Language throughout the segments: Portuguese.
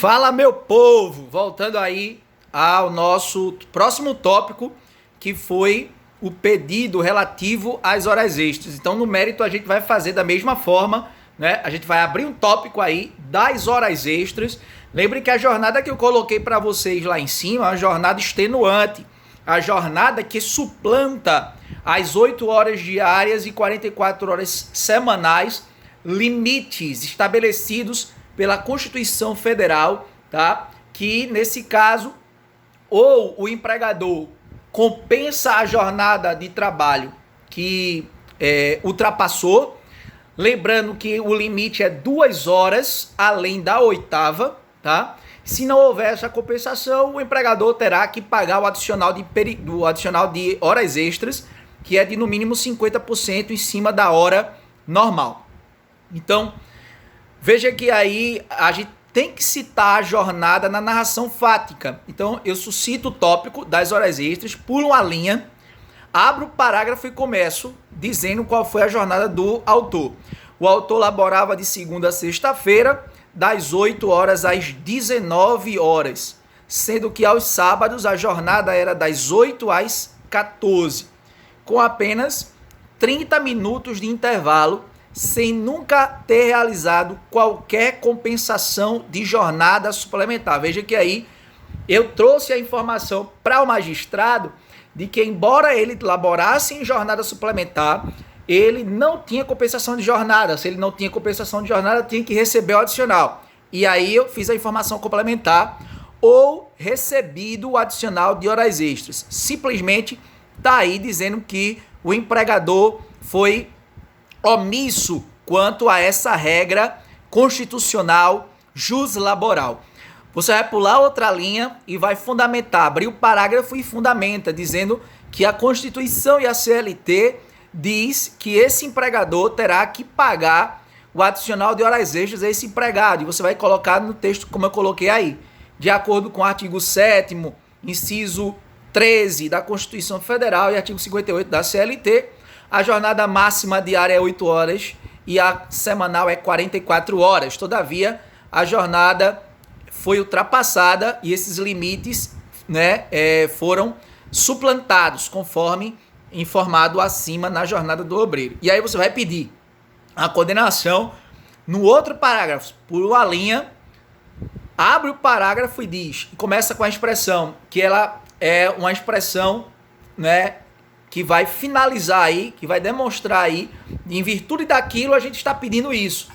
Fala, meu povo! Voltando aí ao nosso próximo tópico, que foi o pedido relativo às horas extras. Então, no mérito, a gente vai fazer da mesma forma, né? A gente vai abrir um tópico aí das horas extras. Lembre que a jornada que eu coloquei para vocês lá em cima é uma jornada extenuante, a jornada que suplanta as 8 horas diárias e 44 horas semanais, limites estabelecidos pela Constituição Federal, tá? Que nesse caso, ou o empregador compensa a jornada de trabalho que ultrapassou, lembrando que o limite é 2 horas além da oitava, tá? Se não houver essa compensação, o empregador terá que pagar o adicional de horas extras, que é de no mínimo 50% em cima da hora normal. Então, veja que aí a gente tem que citar a jornada na narração fática. Então, eu suscito o tópico das horas extras, pulo uma linha, abro o parágrafo e começo dizendo qual foi a jornada do autor. O autor laborava de segunda a sexta-feira, das 8 horas às 19 horas, sendo que aos sábados a jornada era das 8 às 14, com apenas 30 minutos de intervalo, sem nunca ter realizado qualquer compensação de jornada suplementar. Veja que aí eu trouxe a informação para o magistrado de que, embora ele laborasse em jornada suplementar, ele não tinha compensação de jornada. Se ele não tinha compensação de jornada, tinha que receber o adicional. E aí eu fiz a informação complementar ou recebido o adicional de horas extras. Simplesmente está aí dizendo que o empregador foi omisso quanto a essa regra constitucional juslaboral. Você vai pular outra linha e vai fundamentar, abrir o parágrafo e fundamenta, dizendo que a Constituição e a CLT diz que esse empregador terá que pagar o adicional de horas extras a esse empregado. E você vai colocar no texto como eu coloquei aí. De acordo com o artigo 7º, inciso 13 da Constituição Federal e artigo 58 da CLT, a jornada máxima diária é 8 horas e a semanal é 44 horas. Todavia, a jornada foi ultrapassada e esses limites, né, foram suplantados, conforme informado acima na jornada do obreiro. E aí você vai pedir a condenação no outro parágrafo, por uma linha, abre o parágrafo e diz, e começa com a expressão, que ela é uma expressão, né, que vai finalizar aí, que vai demonstrar aí, em virtude daquilo a gente está pedindo isso.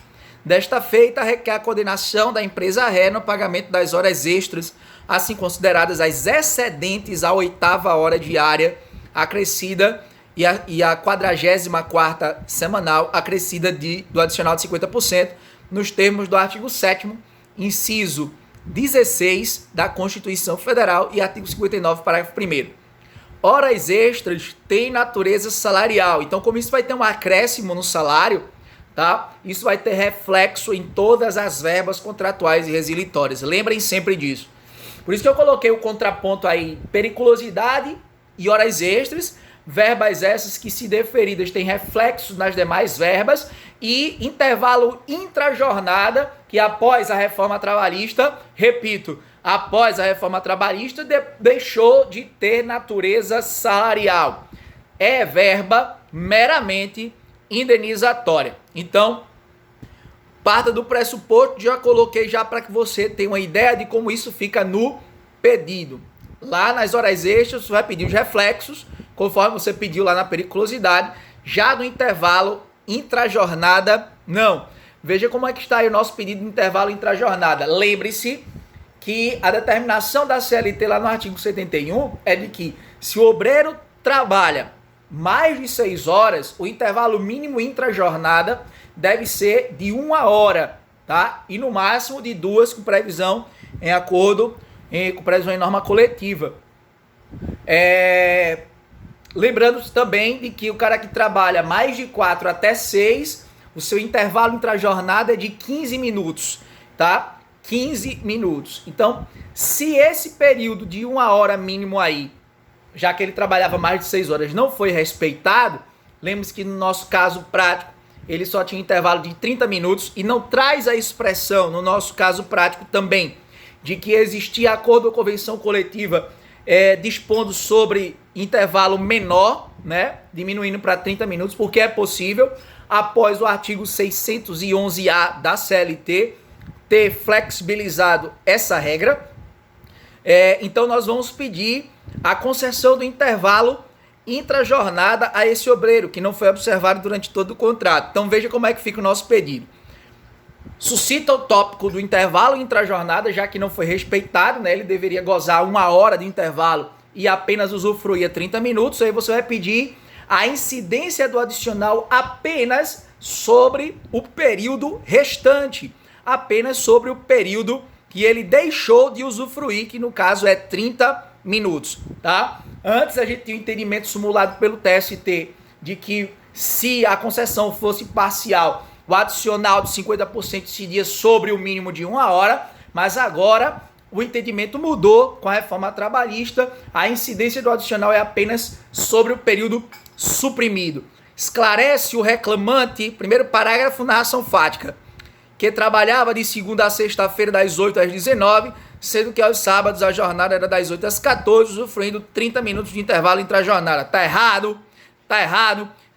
Desta feita, requer a condenação da empresa ré no pagamento das horas extras, assim consideradas as excedentes à 8ª hora diária, acrescida, e a 44ª semanal, acrescida do adicional de 50%, nos termos do artigo 7º, inciso 16 da Constituição Federal e artigo 59, parágrafo 1º. Horas extras têm natureza salarial. Então, como isso vai ter um acréscimo no salário, tá? Isso vai ter reflexo em todas as verbas contratuais e resilitórias. Lembrem sempre disso. Por isso que eu coloquei o contraponto aí, periculosidade e horas extras, verbas essas que, se deferidas, têm reflexos nas demais verbas, e intervalo intrajornada, que após a reforma trabalhista, repito, após a reforma trabalhista, deixou de ter natureza salarial. É verba meramente indenizatória. Então, parta do pressuposto, já coloquei já para que você tenha uma ideia de como isso fica no pedido. Lá nas horas extras, você vai pedir os reflexos, conforme você pediu lá na periculosidade. Já no intervalo intrajornada, não. Veja como é que está aí o nosso pedido de intervalo intrajornada. Lembre-se que a determinação da CLT lá no artigo 71 é de que, se o obreiro trabalha mais de 6 horas, o intervalo mínimo intrajornada deve ser de 1 hora, tá? E no máximo de 2, com previsão em acordo com previsão em norma coletiva. Lembrando também de que o cara que trabalha mais de 4 até 6, o seu intervalo intrajornada é de 15 minutos, tá? 15 minutos. Então, se esse período de 1 hora mínimo aí, já que ele trabalhava mais de 6 horas, não foi respeitado, lembre-se que no nosso caso prático, ele só tinha intervalo de 30 minutos e não traz a expressão, no nosso caso prático também, de que existia acordo ou convenção coletiva dispondo sobre intervalo menor, né, diminuindo para 30 minutos, porque é possível, após o artigo 611-A da CLT, ter flexibilizado essa regra. Então nós vamos pedir a concessão do intervalo intrajornada a esse obreiro, que não foi observado durante todo o contrato. Então veja como é que fica o nosso pedido. Suscita o tópico do intervalo intrajornada, já que não foi respeitado, né? Ele deveria gozar 1 hora de intervalo e apenas usufruía 30 minutos. Aí você vai pedir a incidência do adicional apenas sobre o período restante, apenas sobre o período que ele deixou de usufruir, que no caso é 30 minutos, tá? Antes a gente tinha um entendimento simulado pelo TST de que se a concessão fosse parcial, o adicional de 50% incidia sobre o mínimo de 1 hora, mas agora o entendimento mudou com a reforma trabalhista, a incidência do adicional é apenas sobre o período suprimido. Esclarece o reclamante, primeiro parágrafo na ação fática, que trabalhava de segunda a sexta-feira das 8 às 19, sendo que aos sábados a jornada era das 8 às 14, usufruindo 30 minutos de intervalo entre a jornada. Tá errado,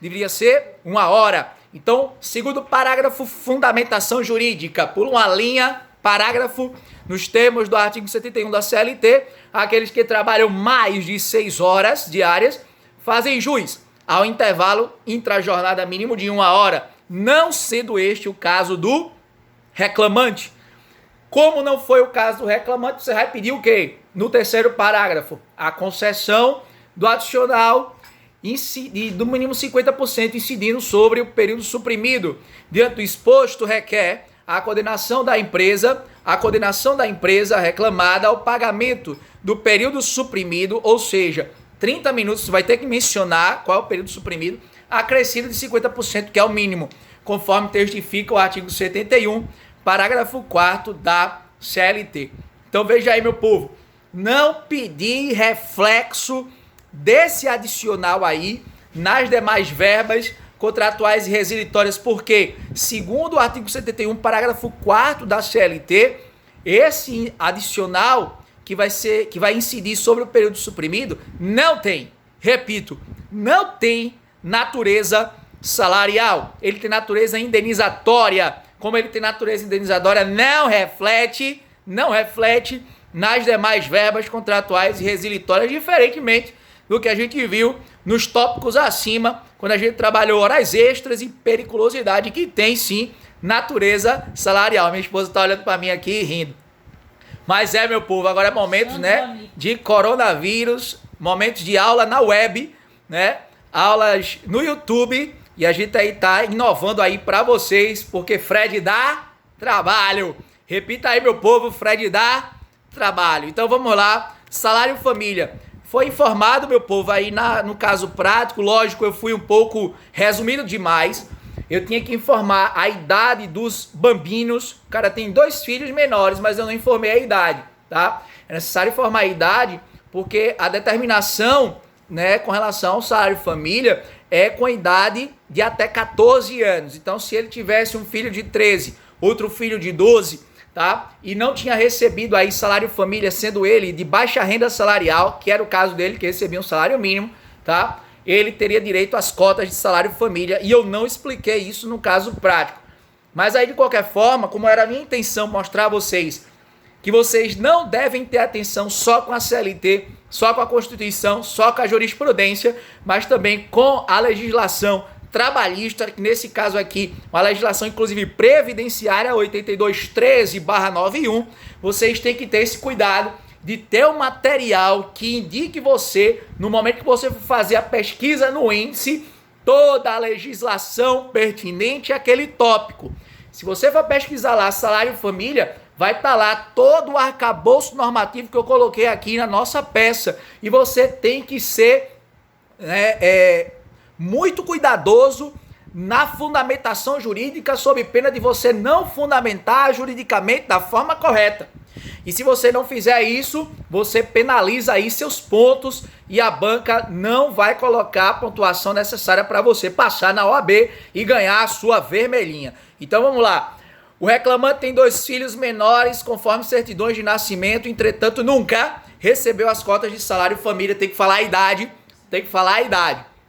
deveria ser 1 hora. Então, segundo parágrafo, fundamentação jurídica, por uma linha, parágrafo, nos termos do artigo 71 da CLT, aqueles que trabalham mais de 6 horas diárias fazem jus ao intervalo intrajornada mínimo de 1 hora, não sendo este o caso do reclamante. Como não foi o caso do reclamante, você vai pedir o quê? No terceiro parágrafo, a concessão do adicional do mínimo 50% incidindo sobre o período suprimido. Diante do exposto, requer a coordenação da empresa reclamada ao pagamento do período suprimido, ou seja, 30 minutos, você vai ter que mencionar qual é o período suprimido, acrescido de 50%, que é o mínimo, conforme testifica o artigo 71, parágrafo 4º da CLT. Então veja aí, meu povo, não pedir reflexo desse adicional aí nas demais verbas contratuais e resilitórias, porque, segundo o artigo 71, parágrafo 4º da CLT, esse adicional que vai incidir sobre o período suprimido não tem natureza salarial. Ele tem natureza indenizatória. Como ele tem natureza indenizatória, não reflete nas demais verbas contratuais e resilitórias, diferentemente do que a gente viu nos tópicos acima, quando a gente trabalhou horas extras e periculosidade, que tem sim natureza salarial. Minha esposa está olhando para mim aqui rindo. Mas meu povo, agora é momentos, né, de coronavírus, momentos de aula na web, né, aulas no YouTube, e a gente aí tá inovando aí para vocês, porque Fred dá trabalho. Repita aí, meu povo, Fred dá trabalho. Então vamos lá, salário família. Foi informado, meu povo, aí no caso prático, lógico, eu fui um pouco resumindo demais. Eu tinha que informar a idade dos bambinos. O cara tem 2 filhos menores, mas eu não informei a idade, tá? É necessário informar a idade, porque a determinação, né, com relação ao salário família é com a idade de até 14 anos. Então, se ele tivesse um filho de 13, outro filho de 12, tá? E não tinha recebido aí salário família, sendo ele de baixa renda salarial, que era o caso dele, que recebia um salário mínimo, tá? Ele teria direito às cotas de salário família, e eu não expliquei isso no caso prático. Mas aí, de qualquer forma, como era a minha intenção mostrar a vocês que vocês não devem ter atenção só com a CLT, só com a Constituição, só com a jurisprudência, mas também com a legislação trabalhista, que nesse caso aqui, uma legislação inclusive previdenciária 8213/91, vocês têm que ter esse cuidado de ter um material que indique você, no momento que você for fazer a pesquisa no índice, toda a legislação pertinente àquele tópico. Se você for pesquisar lá salário família, vai estar lá todo o arcabouço normativo que eu coloquei aqui na nossa peça. E você tem que ser muito cuidadoso na fundamentação jurídica, sob pena de você não fundamentar juridicamente da forma correta. E se você não fizer isso, você penaliza aí seus pontos e a banca não vai colocar a pontuação necessária para você passar na OAB e ganhar a sua vermelhinha. Então vamos lá. O reclamante tem 2 filhos menores, conforme certidões de nascimento, entretanto, nunca recebeu as cotas de salário família. Tem que falar a idade,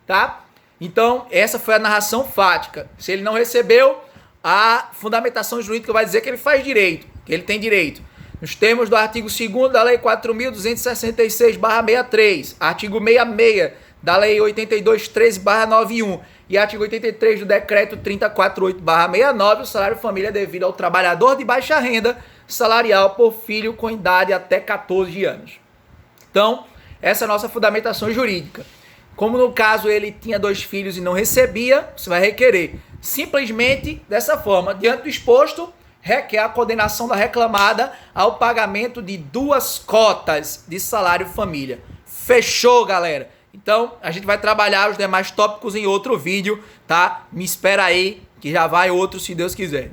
tá? Então, essa foi a narração fática. Se ele não recebeu, a fundamentação jurídica vai dizer que ele faz direito, que ele tem direito. Nos termos do artigo 2º da Lei 4.266/63, artigo 66 da Lei 8213/91 e artigo 83 do Decreto 3048/69, o salário família é devido ao trabalhador de baixa renda salarial por filho com idade até 14 anos. Então, essa é a nossa fundamentação jurídica. Como no caso ele tinha 2 filhos e não recebia, você vai requerer simplesmente dessa forma. Diante do exposto, requer a condenação da reclamada ao pagamento de 2 cotas de salário família. Fechou, galera? Então, a gente vai trabalhar os demais tópicos em outro vídeo, tá? Me espera aí, que já vai outro, se Deus quiser.